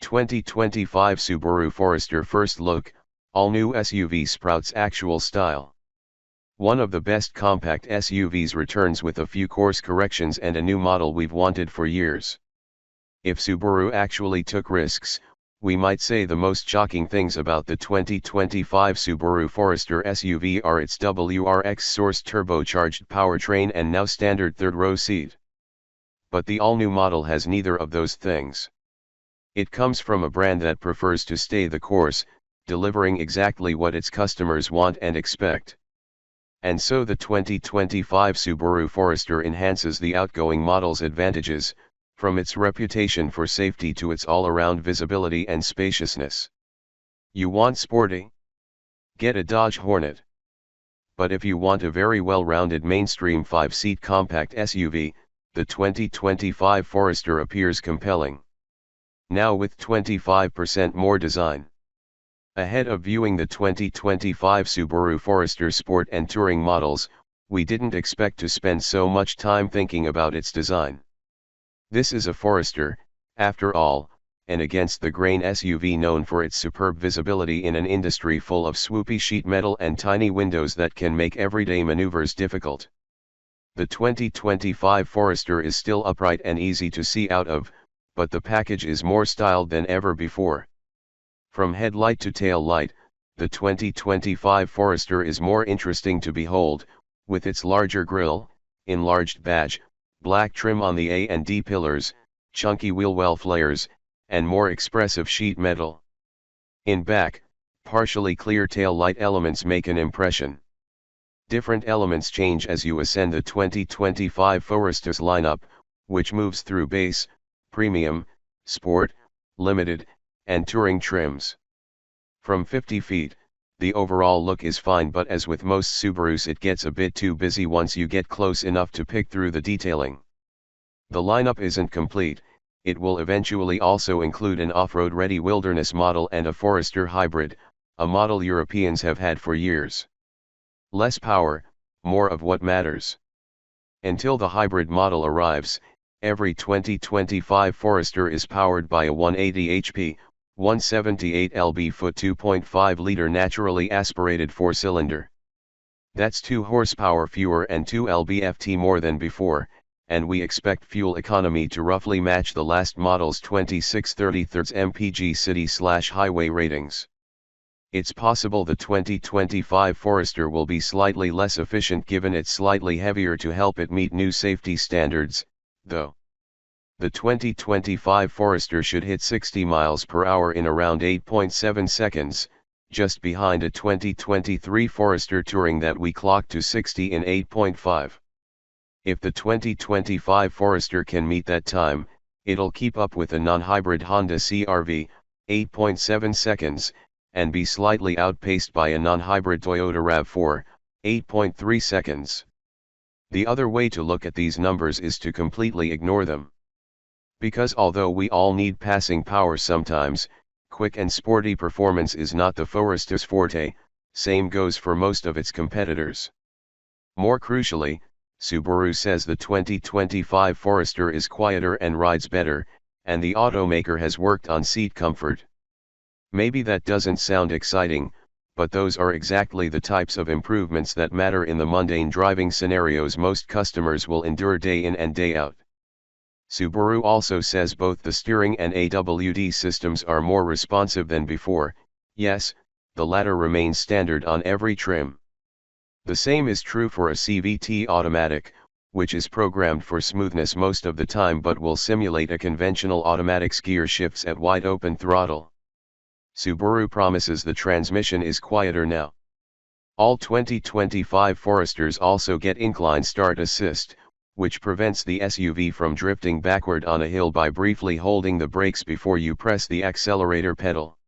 2025 Subaru Forester First Look, all-new SUV sprouts actual style. One of the best compact SUVs returns with a few course corrections and a new model we've wanted for years. If Subaru actually took risks, we might say the most shocking things about the 2025 Subaru Forester SUV are its WRX-sourced turbocharged powertrain and now standard third-row seat. But the all-new model has neither of those things. It comes from a brand that prefers to stay the course, delivering exactly what its customers want and expect. And so the 2025 Subaru Forester enhances the outgoing model's advantages, from its reputation for safety to its all-around visibility and spaciousness. You want sporty? Get a Dodge Hornet. But if you want a very well-rounded mainstream 5-seat compact SUV, the 2025 Forester appears compelling. Now with 25% more design. Ahead of viewing the 2025 Subaru Forester Sport and Touring models, we didn't expect to spend so much time thinking about its design. This is a Forester, after all, an against-the-grain SUV known for its superb visibility in an industry full of swoopy sheet metal and tiny windows that can make everyday maneuvers difficult. The 2025 Forester is still upright and easy to see out of, but the package is more styled than ever before. From headlight to tail light, the 2025 Forester is more interesting to behold, with its larger grille, enlarged badge, black trim on the A and D pillars, chunky wheel well flares, and more expressive sheet metal. In back, partially clear tail light elements make an impression. Different elements change as you ascend the 2025 Forester's lineup, which moves through base, premium, sport, limited, and touring trims. From 50 feet, the overall look is fine, but as with most Subarus it gets a bit too busy once you get close enough to pick through the detailing. The lineup isn't complete. It will eventually also include an off-road ready wilderness model and a Forester hybrid, a model Europeans have had for years. Less power, more of what matters. Until the hybrid model arrives, every 2025 Forester is powered by a 180 HP, 178 lb-ft 2.5-liter naturally aspirated 4-cylinder. That's 2 horsepower fewer and 2 lb-ft more than before, and we expect fuel economy to roughly match the last model's 2633 mpg city/highway ratings. It's possible the 2025 Forester will be slightly less efficient given it's slightly heavier to help it meet new safety standards, though. The 2025 Forester should hit 60 miles per hour in around 8.7 seconds, just behind a 2023 Forester Touring that we clocked to 60 in 8.5. If the 2025 Forester can meet that time, it'll keep up with a non-hybrid Honda CR-V, 8.7 seconds, and be slightly outpaced by a non-hybrid Toyota RAV4, 8.3 seconds. The other way to look at these numbers is to completely ignore them. Because although we all need passing power sometimes, quick and sporty performance is not the Forester's forte, same goes for most of its competitors. More crucially, Subaru says the 2025 Forester is quieter and rides better, and the automaker has worked on seat comfort. Maybe that doesn't sound exciting, but those are exactly the types of improvements that matter in the mundane driving scenarios most customers will endure day in and day out. Subaru also says both the steering and AWD systems are more responsive than before. Yes, the latter remains standard on every trim. The same is true for a CVT automatic, which is programmed for smoothness most of the time but will simulate a conventional automatic's gear shifts at wide open throttle. Subaru promises the transmission is quieter now. All 2025 Foresters also get incline start assist, which prevents the SUV from drifting backward on a hill by briefly holding the brakes before you press the accelerator pedal.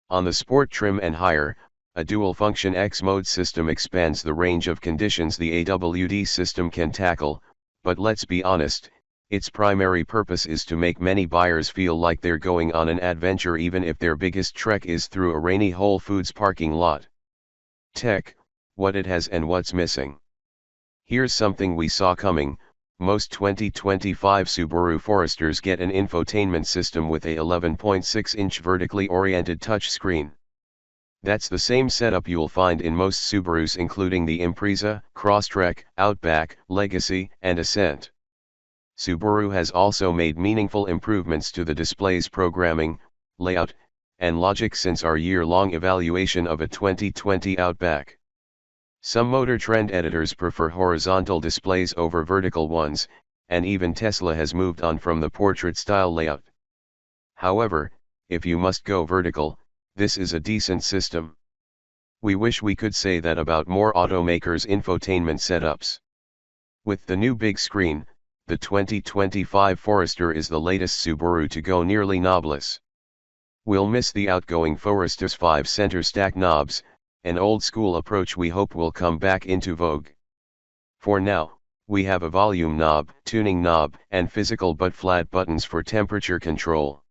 On the Sport trim and higher, a dual-function X-mode system expands the range of conditions the AWD system can tackle, but let's be honest, its primary purpose is to make many buyers feel like they're going on an adventure even if their biggest trek is through a rainy Whole Foods parking lot. Tech, what it has and what's missing. Here's something we saw coming, most 2025 Subaru Foresters get an infotainment system with a 11.6-inch vertically oriented touchscreen. That's the same setup you'll find in most Subarus including the Impreza, Crosstrek, Outback, Legacy, and Ascent. Subaru has also made meaningful improvements to the display's programming, layout, and logic since our year-long evaluation of a 2020 Outback. Some motor trend editors prefer horizontal displays over vertical ones, and even Tesla has moved on from the portrait-style layout. However, if you must go vertical, this is a decent system. We wish we could say that about more automakers' infotainment setups. With the new big screen, the 2025 Forester is the latest Subaru to go nearly knobless. We'll miss the outgoing Forester's 5 center stack knobs, an old-school approach we hope will come back into vogue. For now, we have a volume knob, tuning knob, and physical but flat buttons for temperature control.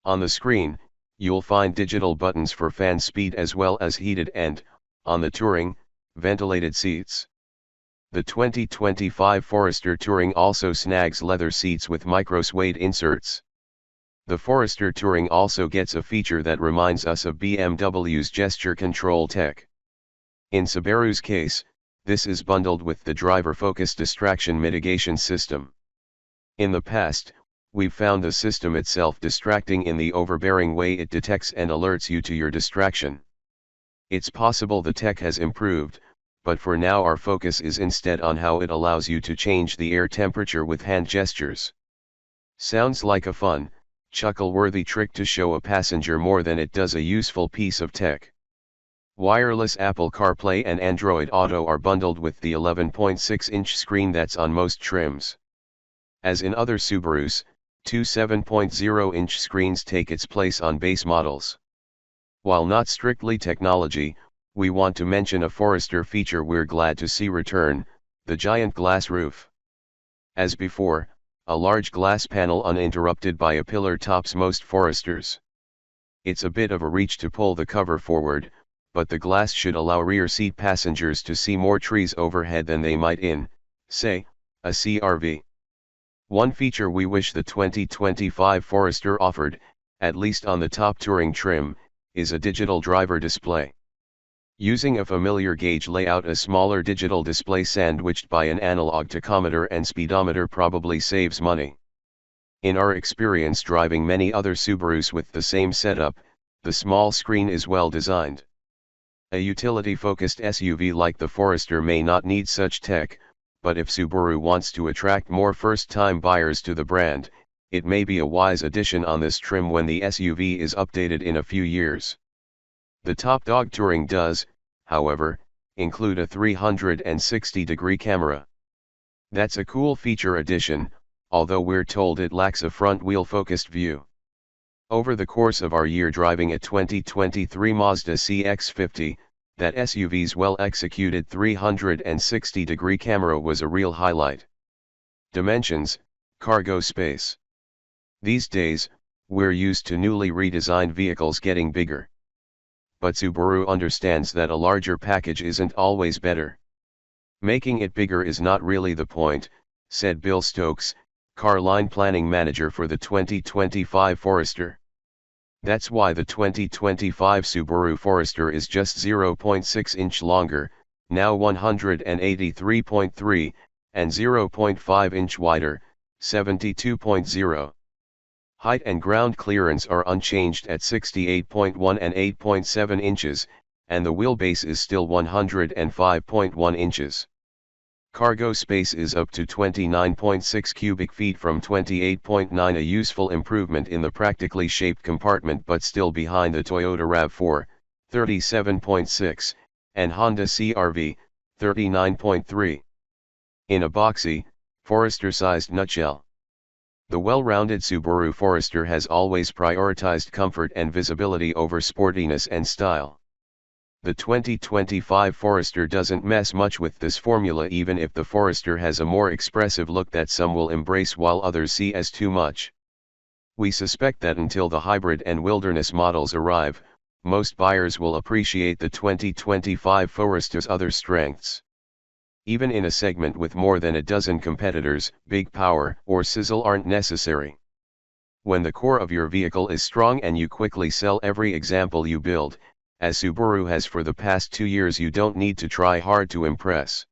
On the screen, you'll find digital buttons for fan speed as well as heated and, on the Touring, ventilated seats. The 2025 Forester Touring also snags leather seats with micro-suede inserts. The Forester Touring also gets a feature that reminds us of BMW's gesture control tech. In Subaru's case, this is bundled with the driver focus distraction mitigation system. In the past, we've found the system itself distracting in the overbearing way it detects and alerts you to your distraction. It's possible the tech has improved, but for now our focus is instead on how it allows you to change the air temperature with hand gestures. Sounds like a fun, chuckle-worthy trick to show a passenger more than it does a useful piece of tech. Wireless Apple CarPlay and Android Auto are bundled with the 11.6-inch screen that's on most trims. As in other Subarus, two 7.0-inch screens take its place on base models. While not strictly technology, we want to mention a Forester feature we're glad to see return, the giant glass roof. As before, a large glass panel uninterrupted by a pillar tops most Foresters. It's a bit of a reach to pull the cover forward, but the glass should allow rear seat passengers to see more trees overhead than they might in, say, a CR-V. One feature we wish the 2025 Forester offered, at least on the top Touring trim, is a digital driver display. Using a familiar gauge layout, a smaller digital display sandwiched by an analog tachometer and speedometer probably saves money. In our experience driving many other Subarus with the same setup, the small screen is well designed. A utility-focused SUV like the Forester may not need such tech, but if Subaru wants to attract more first-time buyers to the brand, it may be a wise addition on this trim when the SUV is updated in a few years. The top dog Touring does, however, include a 360-degree camera. That's a cool feature addition, although we're told it lacks a front-wheel focused view. Over the course of our year driving a 2023 Mazda CX-50, that SUV's well-executed 360-degree camera was a real highlight. Dimensions, cargo space. These days, we're used to newly redesigned vehicles getting bigger. But Subaru understands that a larger package isn't always better. Making it bigger is not really the point, said Bill Stokes, car line planning manager for the 2025 Forester. That's why the 2025 Subaru Forester is just 0.6 inch longer, now 183.3, and 0.5 inch wider, 72.0. Height and ground clearance are unchanged at 68.1 and 8.7 inches, and the wheelbase is still 105.1 inches. Cargo space is up to 29.6 cubic feet from 28.9, a useful improvement in the practically shaped compartment but still behind the Toyota RAV4, 37.6, and Honda CR-V, 39.3. In a boxy, Forester-sized nutshell. The well-rounded Subaru Forester has always prioritized comfort and visibility over sportiness and style. The 2025 Forester doesn't mess much with this formula, even if the Forester has a more expressive look that some will embrace while others see as too much. We suspect that until the hybrid and wilderness models arrive, most buyers will appreciate the 2025 Forester's other strengths. Even in a segment with more than a dozen competitors, big power or sizzle aren't necessary. When the core of your vehicle is strong and you quickly sell every example you build, as Subaru has for the past 2 years, you don't need to try hard to impress.